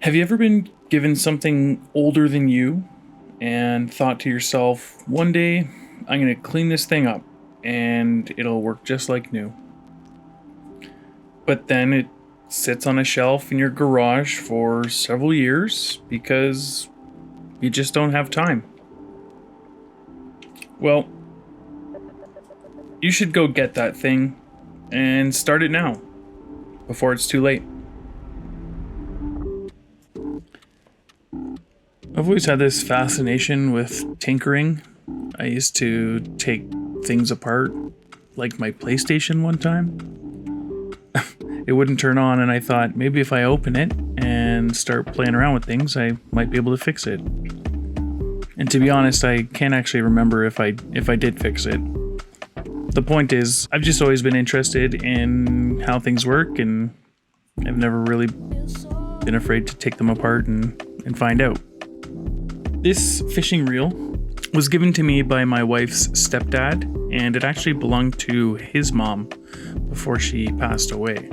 Have you ever been given something older than you and thought to yourself, one day I'm going to clean this thing up and it'll work just like new? But then it sits on a shelf in your garage for several years because you just don't have time. Well, you should go get that thing and start it now before it's too late. I've always had this fascination with tinkering. I used to take things apart, like my PlayStation one time. It wouldn't turn on, and I thought maybe if I open it and start playing around with things, I might be able to fix it. And to be honest, I can't actually remember if I did fix it. The point is, I've just always been interested in how things work, and I've never really been afraid to take them apart and find out. This fishing reel was given to me by my wife's stepdad, and it actually belonged to his mom before she passed away.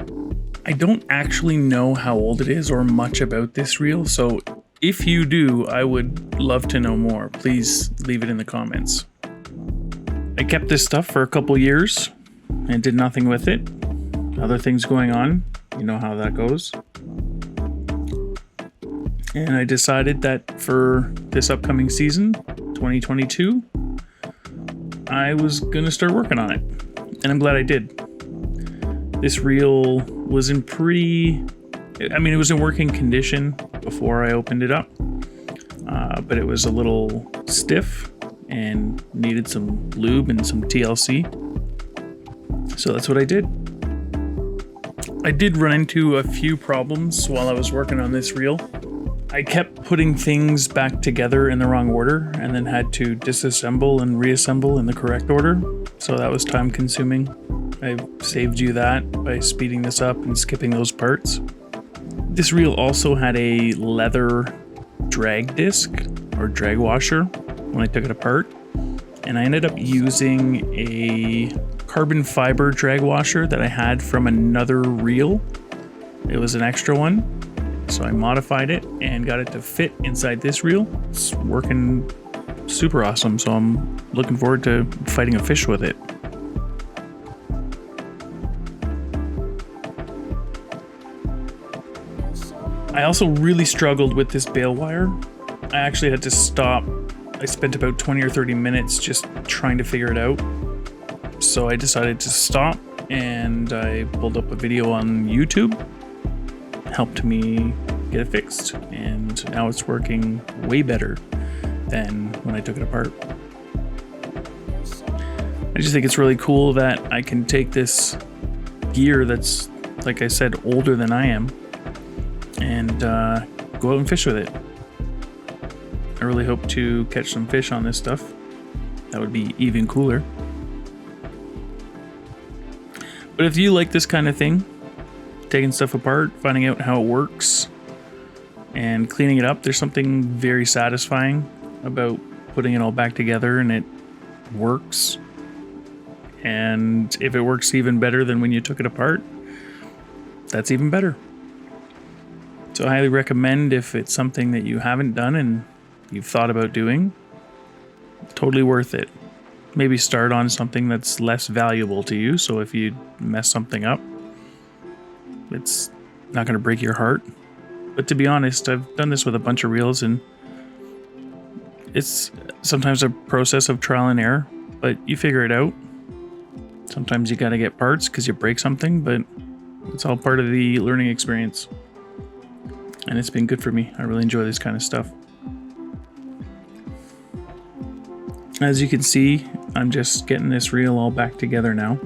I don't actually know how old it is or much about this reel, so if you do, I would love to know more. Please leave it in the comments. I kept this stuff for a couple years and did nothing with it. Other things going on, you know how that goes. And I decided that for this upcoming season, 2022, I was going to start working on it. And I'm glad I did. This reel was it was in working condition before I opened it up. But it was a little stiff and needed some lube and some TLC. So that's what I did. I did run into a few problems while I was working on this reel. I kept putting things back together in the wrong order and then had to disassemble and reassemble in the correct order. So that was time consuming. I saved you that by speeding this up and skipping those parts. This reel also had a leather drag disc or drag washer when I took it apart. And I ended up using a carbon fiber drag washer that I had from another reel. It was an extra one. So I modified it and got it to fit inside this reel. It's working super awesome, so I'm looking forward to fighting a fish with it. I also really struggled with this bail wire. I actually had to stop. I spent about 20 or 30 minutes just trying to figure it out. So I decided to stop and I pulled up a video on YouTube. Helped me get it fixed, and now it's working way better than when I took it apart. I just think it's really cool that I can take this gear that's, like I said, older than I am and go out and fish with it. I really hope to catch some fish on this stuff. That would be even cooler. But if you like this kind of thing, taking stuff apart, finding out how it works, and cleaning it up, there's something very satisfying about putting it all back together and it works. And if it works even better than when you took it apart, that's even better. So I highly recommend, if it's something that you haven't done and you've thought about doing, totally worth it. Maybe start on something that's less valuable to you, so if you mess something up, it's not going to break your heart. But to be honest, I've done this with a bunch of reels, and it's sometimes a process of trial and error, but you figure it out. Sometimes you got to get parts because you break something, but it's all part of the learning experience. And it's been good for me. I really enjoy this kind of stuff. As you can see, I'm just getting this reel all back together now,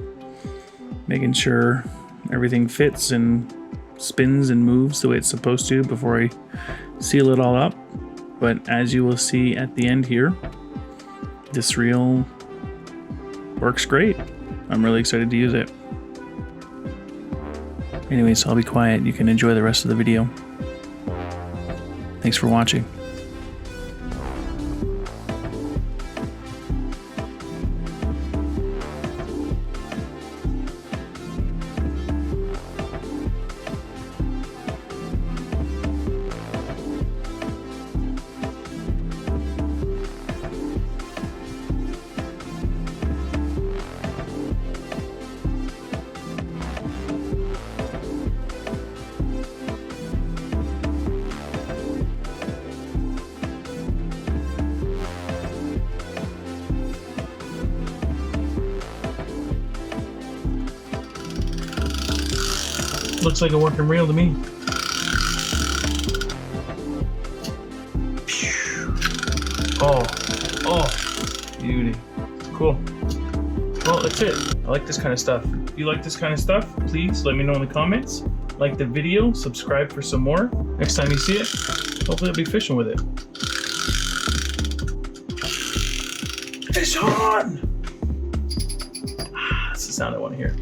making sure everything fits and spins and moves the way it's supposed to before I seal it all up. But as you will see at the end here, this reel works great. I'm really excited to use it. Anyways, I'll be quiet. You can enjoy the rest of the video. Thanks for watching. Looks like a working reel to me. Oh, beauty. Cool. Well, that's it. I like this kind of stuff. If you like this kind of stuff, please let me know in the comments. Like the video, subscribe for some more. Next time you see it, hopefully I'll be fishing with it. Fish on! That's the sound I want to hear.